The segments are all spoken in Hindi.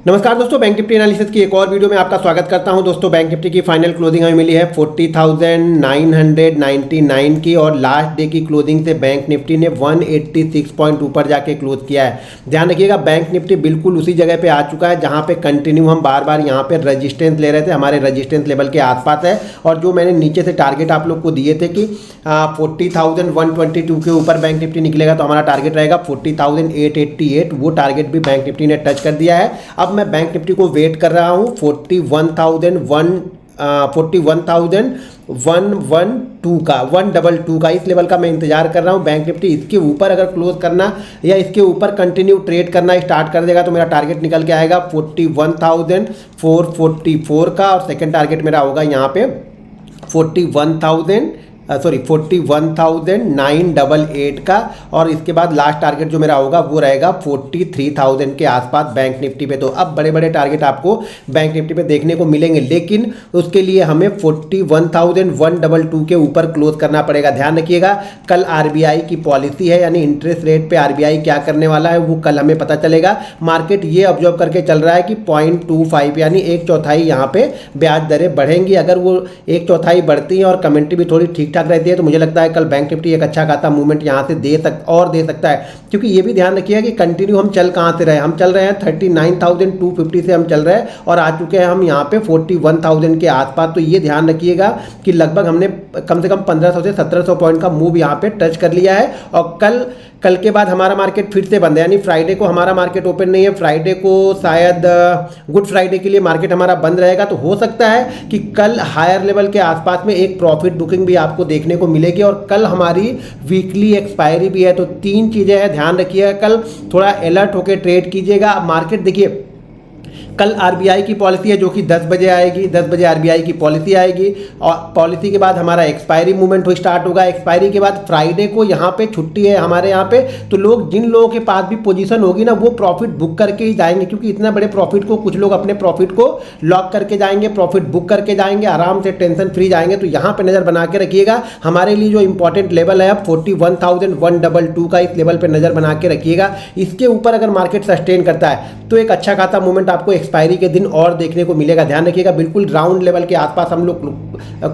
नमस्कार दोस्तों, बैंक निफ्टी एनालिसिस की एक और वीडियो में आपका स्वागत करता हूं। दोस्तों बैंक निफ्टी की फाइनल क्लोजिंग हमें मिली है 40,999 की और लास्ट डे की क्लोजिंग से बैंक निफ्टी ने 186 पॉइंट ऊपर जाके क्लोज किया है। ध्यान रखिएगा, बैंक निफ्टी बिल्कुल उसी जगह पे आ चुका है जहां पे कंटिन्यू हम बार बार यहां पे रजिस्टेंस ले रहे थे, हमारे रजिस्टेंस लेवल के आसपास है। और जो मैंने नीचे से टारगेट आप लोग को दिए थे कि 40,122 के ऊपर बैंक निफ्टी निकलेगा तो हमारा टारगेट रहेगा 40,888, वो टारगेट भी बैंक निफ्टी ने टच कर दिया है। अब मैं बैंक निफ्टी को वेट कर रहा हूं 41,112 का, इस लेवल का मैं इंतजार कर रहा हूं। बैंक निफ्टी इसके ऊपर अगर क्लोज करना या इसके ऊपर कंटिन्यू ट्रेड करना स्टार्ट कर देगा तो मेरा टारगेट निकल के आएगा 41,444 का, और सेकंड टारगेट मेरा होगा यहाँ पे 41,988 का, और इसके बाद लास्ट टारगेट जो मेरा होगा वो रहेगा 43,000 के आसपास बैंक निफ्टी पे। तो अब बड़े बड़े टारगेट आपको बैंक निफ्टी पे देखने को मिलेंगे, लेकिन उसके लिए हमें 41,122 के ऊपर क्लोज करना पड़ेगा। ध्यान रखिएगा, कल आरबीआई की पॉलिसी है, यानी इंटरेस्ट रेट पे आरबीआई क्या करने वाला है वो कल हमें पता चलेगा। मार्केट ये ऑब्जर्व करके चल रहा है कि 0.25 यानी एक चौथाई यहाँ पे ब्याज दरें बढ़ेंगी। अगर वो एक चौथाई बढ़ती हैं और कमेंट्री भी थोड़ी ठीक ठाक रहती है तो मुझे लगता है कल बैंक निफ्टी एक अच्छा खासा मूवमेंट यहाँ से दे सकता है। क्योंकि ये भी ध्यान रखिएगा कि कंटिन्यू हम चल कहाँ से रहे, हम चल रहे हैं 39,250 से हम चल रहे हैं और आ चुके हैं हम यहाँ पे 41,000 के आसपास। तो ये ध्यान रखिएगा कि लगभग हमने कम से कम 1500 से 1700 पॉइंट का मूव यहाँ पे टच कर लिया है। और कल के बाद हमारा मार्केट फिर से बंद है, यानी फ्राइडे को हमारा मार्केट ओपन नहीं है। फ्राइडे को शायद गुड फ्राइडे के लिए मार्केट हमारा बंद रहेगा, तो हो सकता है कि कल हायर लेवल के आसपास में एक प्रॉफिट बुकिंग भी आपको देखने को मिलेगी। और कल हमारी वीकली एक्सपायरी भी है, तो तीन चीज़ें हैं, ध्यान रखिएगा। कल थोड़ा अलर्ट होकर ट्रेड कीजिएगा। मार्केट देखिए, कल आरबीआई की पॉलिसी है जो कि 10 बजे आएगी, 10 बजे आरबीआई की पॉलिसी आएगी और पॉलिसी के बाद हमारा एक्सपायरी मूवमेंट हो स्टार्ट होगा। एक्सपायरी के बाद फ्राइडे को यहाँ पे छुट्टी है हमारे यहाँ पे, तो लोग जिन लोगों के पास भी पोजीशन होगी ना वो प्रॉफिट बुक करके ही जाएंगे, क्योंकि इतना बड़े प्रॉफिट को कुछ लोग अपने प्रॉफिट को लॉक करके जाएंगे, प्रॉफिट बुक करके जाएंगे, आराम से टेंशन फ्री जाएंगे। तो यहाँ पर नज़र बना के रखिएगा। हमारे लिए जो इंपॉर्टेंट लेवल है अब 41,122 का, इस लेवल पर नज़र बना के रखिएगा। इसके ऊपर अगर मार्केट सस्टेन करता है तो एक अच्छा खासा मूवमेंट आपको एक्सपायरी के दिन और देखने को मिलेगा। ध्यान रखिएगा, बिल्कुल राउंड लेवल के आसपास हम लोग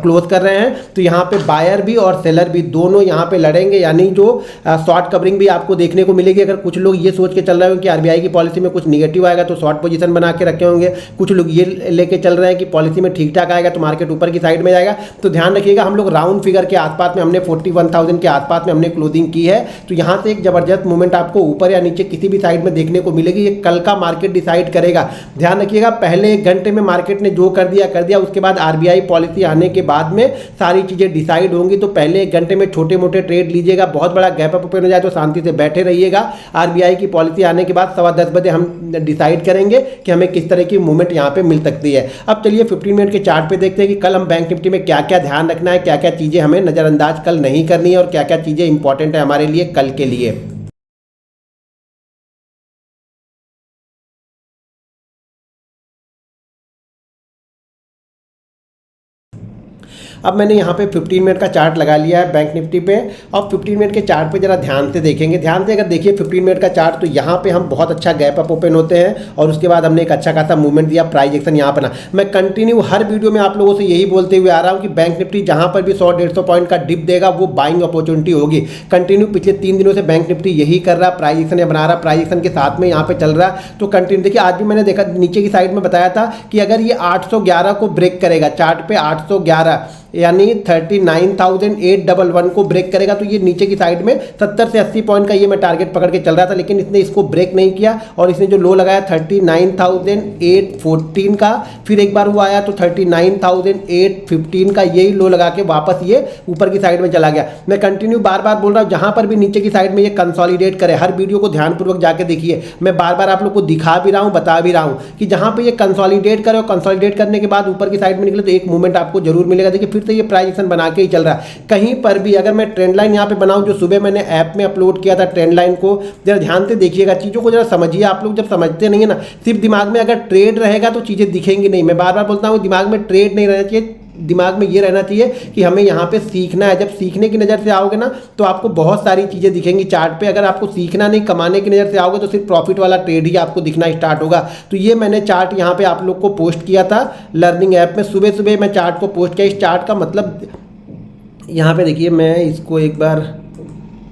क्लोज कर रहे हैं, तो यहाँ पे बायर भी और सेलर भी दोनों यहाँ पे लड़ेंगे, यानी जो शॉर्ट कवरिंग भी आपको देखने को मिलेगी। अगर कुछ लोग ये सोच के चल रहे हो कि आरबीआई की पॉलिसी में कुछ निगेटिव आएगा तो शॉर्ट पोजीशन बना के रखे होंगे, कुछ लोग ये लेके चल रहे हैं कि पॉलिसी में ठीक ठाक आएगा तो मार्केट ऊपर की साइड में जाएगा। तो ध्यान रखिएगा, हम लोग राउंड फिगर के आसपास में हमने 41,000 के आसपास में हमने क्लोजिंग की है, तो यहाँ से एक जबरदस्त मूवमेंट आपको ऊपर या नीचे किसी भी साइड में देखने को मिलेगी। ये कल का मार्केट डिसाइड करेगा। ध्यान रखिएगा, पहले एक घंटे में मार्केट ने जो कर दिया, उसके बाद आरबीआई पॉलिसी आने के बाद में सारी चीजें डिसाइड होंगी। तो पहले एक घंटे में छोटे मोटे ट्रेड लीजिएगा, बहुत बड़ा गैप अप ओपन हो जाए तो शांति से बैठे रहिएगा। आरबीआई की पॉलिसी आने के बाद 10:15 बजे हम डिसाइड करेंगे कि हमें किस तरह की मूवमेंट यहाँ पे मिल सकती है। अब चलिए 15 मिनट के चार्ट पे देखते हैं कि कल हम बैंक निफ्टी में क्या क्या ध्यान रखना है, क्या क्या चीजें हमें नजरअंदाज कल नहीं करनी है और क्या क्या चीजें इंपॉर्टेंट है हमारे लिए कल के लिए। अब मैंने यहाँ पे 15 मिनट का चार्ट लगा लिया है बैंक निफ्टी पे, और 15 मिनट के चार्ट पे जरा ध्यान से देखेंगे। ध्यान से अगर देखिए 15 मिनट का चार्ट, तो यहाँ पे हम बहुत अच्छा गैप अप ओपन होते हैं और उसके बाद हमने एक अच्छा खासा मूवमेंट दिया, प्राइस एक्शन यहाँ बना। मैं कंटिन्यू हर वीडियो में आप लोगों से यही बोलते हुए आ रहा हूँ कि बैंक निफ्टी जहाँ पर भी 100-150 पॉइंट का डिप देगा वो बाइंग अपॉर्चुनिटी होगी। कंटिन्यू पिछले 3 दिनों से बैंक निफ्टी यही कर रहा, प्राइस एक्शन बना रहा, प्राइस एक्शन के साथ में यहाँ पे चल रहा। तो कंटिन्यू देखिए, आज भी मैंने देखा नीचे की साइड में बताया था कि अगर ये 811 को ब्रेक करेगा, चार्ट पे 811 यानी 39,811 को ब्रेक करेगा तो ये नीचे की साइड में 70 से 80 पॉइंट का ये मैं टारगेट पकड़ के चल रहा था, लेकिन इसने इसको ब्रेक नहीं किया और इसने जो लो लगाया 39,814 का, फिर एक बार वो आया तो 39,815 का, यही लो लगा के वापस ये ऊपर की साइड में चला गया। मैं कंटिन्यू बार बार बोल रहा हूँ, जहां पर भी नीचे की साइड में ये कंसोलिडेट करे, हर वीडियो को ध्यानपूर्वक जाके देखिए, मैं बार बार आप लोग को दिखा भी रहा हूँ, बता भी रहा हूँ कि जहां पे ये कंसोलिडेट करे और कंसोलिडेट करने के बाद ऊपर की साइड में निकले तो एक मूवमेंट आपको जरूर मिलेगा। देखिए फिर से ये प्राइस एक्शन बना के ही चल रहा है। कहीं पर भी अगर मैं ट्रेंड लाइन यहाँ पे बनाऊं, जो सुबह मैंने ऐप में अपलोड किया था ट्रेंड लाइन को, जरा ध्यान से देखिएगा, चीज़ों को जरा समझिए। आप लोग जब समझते नहीं है ना, सिर्फ दिमाग में अगर ट्रेड रहेगा तो चीज़ें दिखेंगी नहीं। मैं बार बार बोलता हूँ दिमाग में ट्रेड नहीं रहना चाहिए, दिमाग में ये रहना चाहिए कि हमें यहाँ पे सीखना है। जब सीखने की नज़र से आओगे ना तो आपको बहुत सारी चीज़ें दिखेंगी चार्ट पे। अगर आपको सीखना नहीं, कमाने की नज़र से आओगे तो सिर्फ प्रॉफिट वाला ट्रेड ही आपको दिखना स्टार्ट होगा। तो ये मैंने चार्ट यहाँ पे आप लोग को पोस्ट किया था लर्निंग ऐप में। सुबह सुबह मैं चार्ट को पोस्ट किया। इस चार्ट का मतलब यहाँ पे देखिए, मैं इसको एक बार,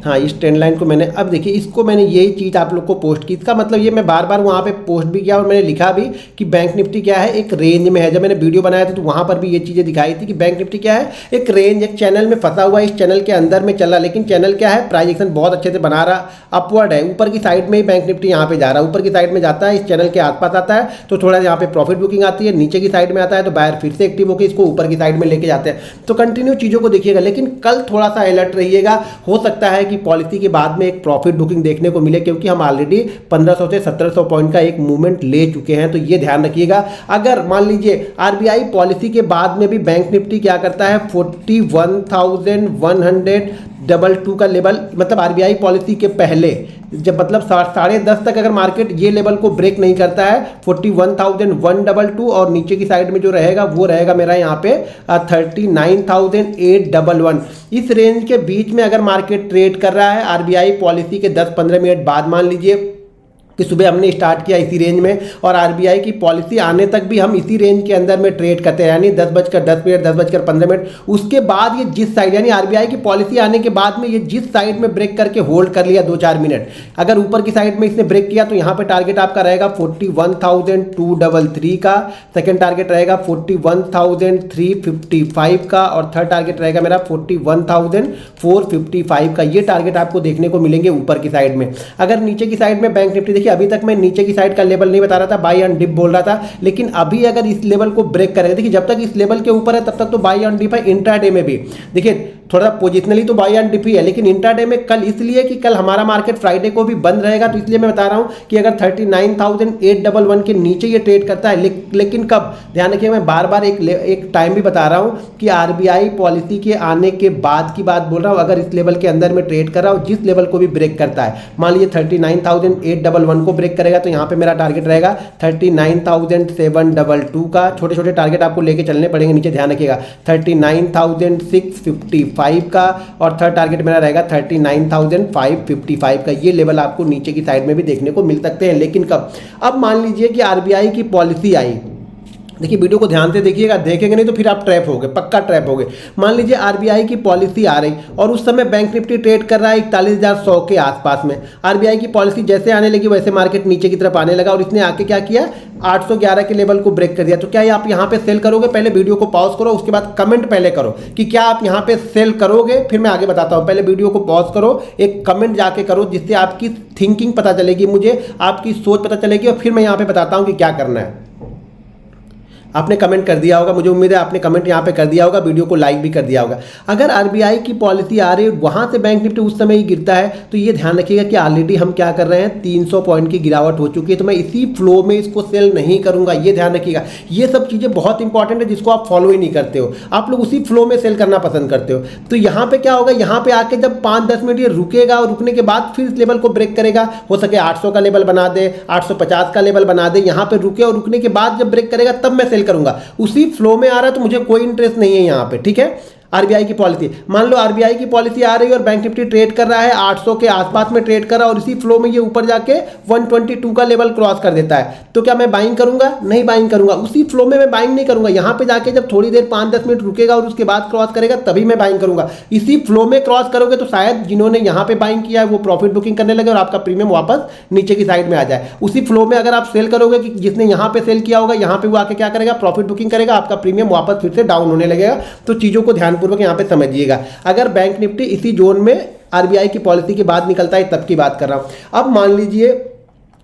हाँ, इस ट्रेंड लाइन को मैंने, अब देखिए इसको मैंने यही चीज़ आप लोग को पोस्ट की। इसका मतलब ये मैं बार बार वहाँ पे पोस्ट भी किया और मैंने लिखा भी कि बैंक निफ्टी क्या है, एक रेंज में है। जब मैंने वीडियो बनाया था तो वहाँ पर भी ये चीज़ें दिखाई थी कि बैंक निफ्टी क्या है, एक रेंज, एक चैनल में फंसा हुआ है, इस चैनल के अंदर में चल रहा। लेकिन चैनल क्या है, प्राइस एक्शन बहुत अच्छे से बना रहा, अपवर्ड है, ऊपर की साइड में ही बैंक निफ्टी यहाँ पे जा रहा है, ऊपर की साइड में जाता है, इस चैनल के आसपास आता है तो थोड़ा यहाँ पे प्रॉफिट बुकिंग आती है, नीचे की साइड में आता है तो बायर फिर से एक्टिव होकर इसको ऊपर की साइड में लेके जाते हैं। तो कंटिन्यू चीज़ों को देखिएगा, लेकिन कल थोड़ा सा अलर्ट रहिएगा। हो सकता है कि पॉलिसी के बाद में एक प्रॉफिट बुकिंग देखने को मिले, क्योंकि हम ऑलरेडी 1500 से 1700 पॉइंट का एक मूवमेंट ले चुके हैं। तो ये ध्यान रखिएगा। अगर मान लीजिए आरबीआई पॉलिसी के बाद में भी बैंक निफ्टी क्या करता है, 41,122 का लेवल, मतलब आरबीआई पॉलिसी के पहले, जब मतलब 10:30 तक अगर मार्केट ये लेवल को ब्रेक नहीं करता है 41,122, और नीचे की साइड में जो रहेगा वो रहेगा मेरा यहाँ पे 39,811। इस रेंज के बीच में अगर मार्केट ट्रेड कर रहा है आरबीआई पॉलिसी के 10-15 मिनट बाद, मान लीजिए कि सुबह हमने स्टार्ट किया इसी रेंज में और आरबीआई की पॉलिसी आने तक भी हम इसी रेंज के अंदर में ट्रेड करते हैं, यानी 10:10, 10:15, उसके बाद ये जिस साइड, यानी आरबीआई की पॉलिसी आने के बाद में ये जिस साइड में ब्रेक करके होल्ड कर लिया 2-4 मिनट, अगर ऊपर की साइड में इसने ब्रेक किया तो यहाँ पे टारगेट आपका रहेगा 41,233 का, सेकेंड टारगेट रहेगा 41,355 का, और थर्ड टारगेट रहेगा मेरा 41,455 का। ये टारगेट आपको देखने को मिलेंगे ऊपर की साइड में। अगर नीचे की साइड में बैंक निफ्टी, अभी तक मैं नीचे की साइड का लेवल नहीं बता रहा था, बाई एंड डिप बोल रहा था, लेकिन अभी अगर इस लेवल को ब्रेक करेगा, देखिए जब तक इस लेवल के ऊपर है तब तक तो बाई एंड डिप है। इंट्राडे में भी देखिए थोड़ा पोजिशनली तो बाई एंड डिप ही है, लेकिन इंट्राडे में कल इसलिए कि कल हमारा मार्केट फ्राइडे को भी बंद रहेगा, तो इसलिए मैं बता रहा हूं कि अगर 39,811 के नीचे ये ट्रेड करता है, लेकिन कब, ध्यान रखिए मैं बार बार एक टाइम भी बता रहा हूं कि आरबीआई पॉलिसी के आने के बाद की बात बोल रहा हूं। अगर इस लेवल के अंदर में ट्रेड कर रहा हूं, जिस लेवल को भी ब्रेक करता है, मान लीजिए 39,811 को ब्रेक करेगा तो यहाँ पे मेरा टारगेट रहेगा 39,722 का। छोटे छोटे टारगेट आपको लेके चलने पड़ेंगे नीचे, ध्यान रखिएगा, 39,655 का, और थर्ड टारगेट मेरा रहेगा 39,555 का। ये लेवल आपको नीचे की साइड में भी देखने को मिल सकते हैं, लेकिन कब, अब मान लीजिए कि आरबीआई की पॉलिसी आई, देखिए वीडियो को ध्यान से देखिएगा, देखेंगे नहीं तो फिर आप ट्रैप होगे, पक्का ट्रैप होगे। मान लीजिए आरबीआई की पॉलिसी आ रही और उस समय बैंक निफ्टी ट्रेड कर रहा है 41,100 के आसपास में। आरबीआई की पॉलिसी जैसे आने लगी वैसे मार्केट नीचे की तरफ आने लगा और इसने आके क्या किया, 811 के लेवल को ब्रेक कर दिया। तो क्या आप यहाँ पे सेल करोगे? पहले वीडियो को पॉज करो, उसके बाद कमेंट पहले करो कि क्या आप यहाँ पे सेल करोगे, फिर मैं आगे बताता हूँ। पहले वीडियो को पॉज करो, एक कमेंट जाके करो, जिससे आपकी थिंकिंग पता चलेगी, मुझे आपकी सोच पता चलेगी, और फिर मैं यहाँ पे बताता हूँ कि क्या करना है। आपने कमेंट कर दिया होगा, मुझे उम्मीद है आपने कमेंट यहाँ पे कर दिया होगा, वीडियो को लाइक भी कर दिया होगा। अगर आरबीआई की पॉलिसी आ रही है वहाँ से बैंक निफ्टी उस समय ही गिरता है, तो ये ध्यान रखिएगा कि ऑलरेडी हम क्या कर रहे हैं, 300 पॉइंट की गिरावट हो चुकी है, तो मैं इसी फ्लो में इसको सेल नहीं करूँगा। ये ध्यान रखिएगा, ये सब चीज़ें बहुत इंपॉर्टेंट है जिसको आप फॉलो ही नहीं करते हो, आप लोग उसी फ्लो में सेल करना पसंद करते हो। तो यहाँ पे क्या होगा, यहाँ पे आके जब 5-10 मिनट ये रुकेगा और रुकने के बाद फिर इस लेवल को ब्रेक करेगा, हो सके 800 का लेवल बना दे, 850 का लेवल बना दे, यहाँ पे रुके और रुकने के बाद जब ब्रेक करेगा तब मैं सेल करूँगा। उसी फ्लो में आ रहा है तो मुझे कोई इंटरेस्ट नहीं है यहाँ पे, ठीक है। आरबीआई की पॉलिसी, मान लो आरबीआई की पॉलिसी आ रही है और बैंक निफ्टी ट्रेड कर रहा है 800 के आसपास में ट्रेड कर रहा है और इसी फ्लो में ये ऊपर जाके 122 का लेवल क्रॉस कर देता है, तो क्या मैं बाइंग करूंगा? नहीं बाइंग करूंगा। उसी फ्लो में मैं बाइंग नहीं करूंगा, यहाँ पे जाके जब थोड़ी देर 5-10 मिनट रुकेगा और उसके बाद क्रॉस करेगा तभी मैं बाइंग करूंगा। इसी फ्लो में क्रॉस करोगे तो शायद जिन्होंने यहाँ पे बाइंग किया है वो प्रॉफिट बुकिंग करने लगे और आपका प्रीमियम वापस नीचे की साइड में आ जाए। उसी फ्लो में अगर आप सेल करोगे कि जिसने यहाँ पे सेल किया होगा यहाँ पे वो आके क्या करेगा, प्रॉफिट बुकिंग करेगा, आपका प्रीमियम वापस फिर से डाउन होने लगेगा। तो चीजों को ध्यानपूर्वक यहाँ पे समझिए। अगर बैंक निफ्टी इसी जोन में आरबीआई की पॉलिसी के बाद निकलता है तब की बात कर रहा हूं। अब मान लीजिए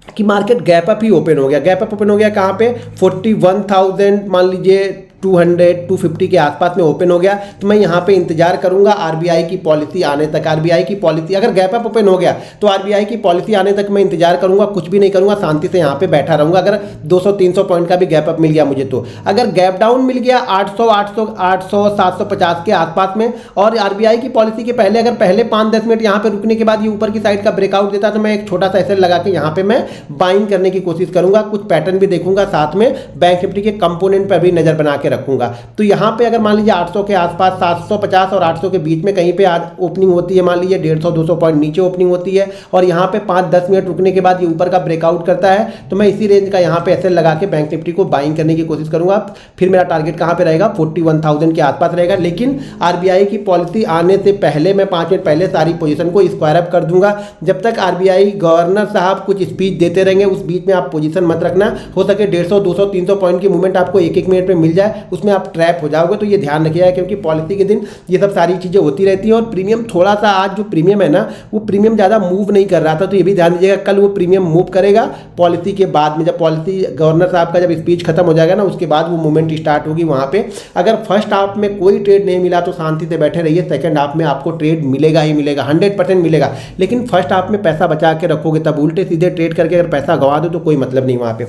कि मार्केट गैप अप ही ओपन हो गया, गैप अप ओपन हो गया कहां पे, 41,000 मान लीजिए 200-250 के आसपास में ओपन हो गया, तो मैं यहाँ पे इंतजार करूंगा आरबीआई की पॉलिसी आने तक। आरबीआई की पॉलिसी अगर गैप अप ओपन हो गया तो आरबीआई की पॉलिसी आने तक मैं इंतजार करूंगा, कुछ भी नहीं करूंगा, शांति से यहाँ पे बैठा रहूंगा। अगर 200-300 पॉइंट का भी गैप अप मिल गया मुझे, तो अगर गैप डाउन मिल गया 800-750 के आसपास में और आरबीआई की पॉलिसी के पहले अगर पहले 5-10 मिनट यहाँ पे रुकने के बाद ये ऊपर की साइड का ब्रेकआउट देता, तो मैं एक छोटा सा एसएल लगा के यहाँ पे मैं बाइंग करने की कोशिश करूंगा। कुछ पैटर्न भी देखूंगा, साथ में बैंक निफ्टी के कंपोनेंट पर भी नजर बना के रखूंगा। तो यहाँ पे अगर मान लीजिए 800 के आसपास 750 और 800 के बीच में कहीं पे आज ओपनिंग होती है, मान लीजिए 150-200 पॉइंट नीचे ओपनिंग होती है और यहाँ पे 5-10 मिनट रुकने के बाद ये ऊपर का ब्रेकआउट करता है, तो मैं इसी रेंज का यहाँ पे ऐसे लगा के बैंक निफ्टी को बाइंग करने की कोशिश करूंगा। फिर मेरा टारगेट कहाँ पे रहेगा, 41,000 के आसपास रहेगा। लेकिन आरबीआई की पॉलिसी आने से पहले मैं 5 मिनट पहले सारी पोजीशन को स्क्वायर अप कर दूंगा। जब तक आरबीआई गवर्नर साहब कुछ स्पीच देते रहेंगे उस बीच में आप पोजीशन मत रखना। हो सके 150, 200, 300 पॉइंट की मूवमेंट आपको एक मिनट में मिल जाए, उसमें आप ट्रैप हो जाओगे। तो ये ध्यान रखिएगा, क्योंकि पॉलिसी के दिन ये सब सारी चीजें होती रहती है। और प्रीमियम थोड़ा सा आज जो प्रीमियम है ना, वो प्रीमियम ज्यादा मूव नहीं कर रहा था, तो ये भी ध्यान दीजिएगा कल वो प्रीमियम मूव करेगा पॉलिसी के बाद में। जब पॉलिसी गवर्नर साहब का जब स्पीच खत्म हो जाएगा ना, उसके बाद वो मूवमेंट स्टार्ट होगी वहां पे। अगर फर्स्ट हाफ में कोई ट्रेड नहीं मिला तो शांति से बैठे रहिए, सेकंड हाफ में आपको ट्रेड मिलेगा ही मिलेगा, 100% मिलेगा। लेकिन फर्स्ट हाफ में पैसा बचा के रखोगे, तब उल्टे सीधे ट्रेड करके अगर पैसा गवा दो तो कोई मतलब नहीं वहां पे।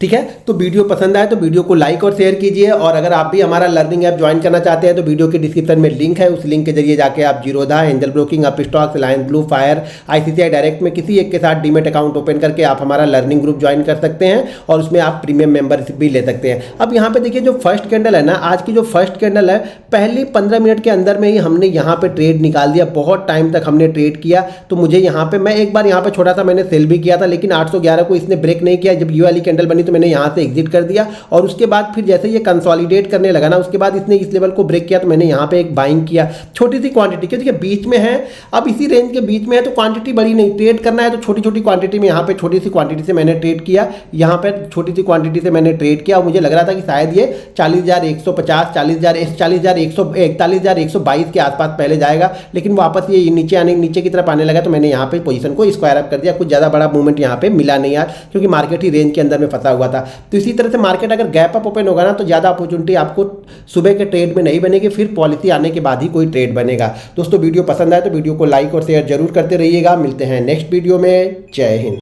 ठीक है, तो वीडियो पसंद आए तो वीडियो को लाइक और शेयर कीजिए। और अगर आप भी हमारा लर्निंग ऐप ज्वाइन करना चाहते हैं तो वीडियो के डिस्क्रिप्शन में लिंक है, उस लिंक के जरिए जाके आप Zerodha, angel broking, Upstox, Reliance blue, fire, ICICI direct में किसी एक के साथ डीमेट अकाउंट ओपन करके आप हमारा लर्निंग ग्रुप ज्वाइन कर सकते हैं और उसमें आप प्रीमियम मेंबरशिप भी ले सकते हैं। अब यहाँ पे देखिए, जो फर्स्ट कैंडल है ना, आज की जो फर्स्ट कैंडल है, पहली 15 मिनट के अंदर में ही हमने यहाँ पे ट्रेड निकाल दिया। बहुत टाइम तक हमने ट्रेड किया, तो मुझे यहाँ पे, मैं एक बार यहाँ पे छोटा सा मैंने सेल भी किया था, लेकिन 811 को इसने ब्रेक नहीं किया। जब ये वाली कैंडल बनी तो मैंने यहाँ से एग्जिट कर दिया और उसके बाद फिर जैसे ये कंसोलिडेट करने लगा ना, उसके बाद इसने इस लेवल को ब्रेक किया तो मैंने यहाँ पे एक बाइंग किया, छोटी सी क्वांटिटी, क्योंकि बीच में है, अब इसी रेंज के बीच में है तो क्वांटिटी बड़ी नहीं, ट्रेड करना है तो छोटी छोटी क्वांटिटी में। यहाँ पे छोटी सी क्वांटिटी से मैंने ट्रेड किया, यहाँ पे छोटी सी क्वांटिटी से मैंने ट्रेड किया और मुझे लग रहा था कि शायद ये 40,150, 41,122 के आसपास पहले जाएगा, लेकिन वापस ये नीचे की तरफ आने लगा तो मैंने यहाँ पे पोजीशन को स्क्वायर अप कर दिया। कुछ ज़्यादा बड़ा मूवमेंट यहाँ पे मिला नहीं यार, क्योंकि मार्केट ही रेंज के अंदर में फंसा हुआ था। तो इसी तरह से मार्केट अगर गैप अप ओपन होगा ना, तो ज़्यादा अपॉर्चुनिटी आपको सुबह के ट्रेड में नहीं बनेगी, फिर पॉलिसी आने के बाद ही कोई ट्रेड बनेगा। दोस्तों, वीडियो पसंद आए तो वीडियो को लाइक और शेयर जरूर करते रहिएगा। मिलते हैं नेक्स्ट वीडियो में। जय हिंद।